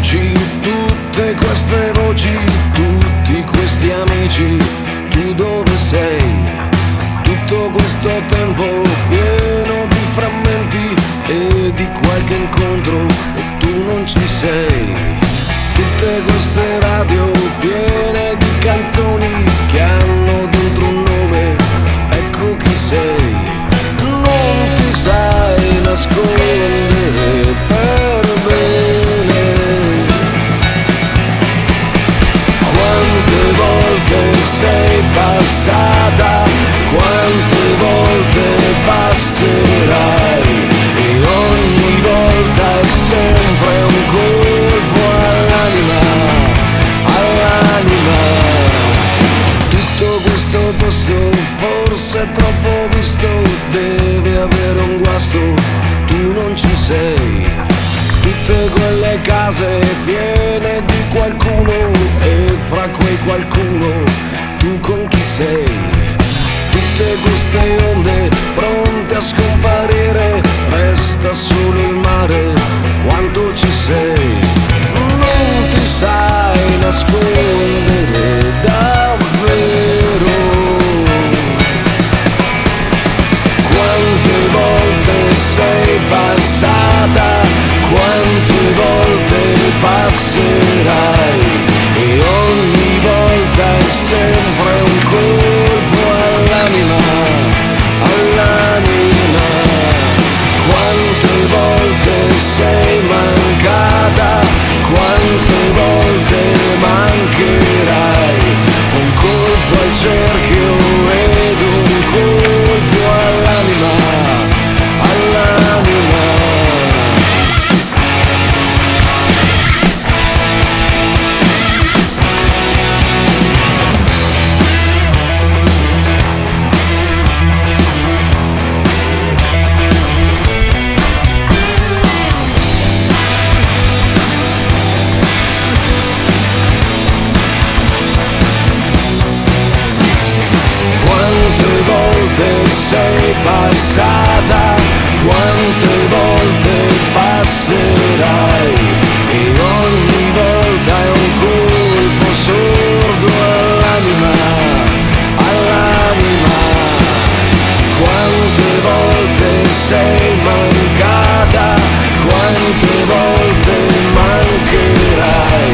luci, tutte queste voci, tutti questi amici, tu dove sei? Tutto questo tempo pieno di frammenti e di qualche incontro e tu non ci sei. Tutte queste radio piene di canzoni che hanno dentro un nome, ecco chi sei. Non ti sai nascondere per bene. Quante volte sei passata, quante volte passerai, e ogni volta è sempre un colpo all'anima, all'anima. Tutto questo posto forse è troppo visto, deve avere un guasto, tu non ci sei. Tutte quelle case piene di qualcuno e fra quei qualcuno tu con chi sei. Tutte queste onde pronte a scomparire, resta solo il mare, quanto ci sei. Non ti sai nascondere davvero. Quante volte sei passata, quante volte passerai, e ogni volta è sempre un colpo all'anima, all'anima. Quante volte sei mancata, quante volte mancherai, un colpo al cerchio ed un colpo all'anima, all'anima. Sei passata, quante volte passerai, e ogni volta è un colpo sordo all'anima, all'anima. Quante volte sei mancata, quante volte mancherai,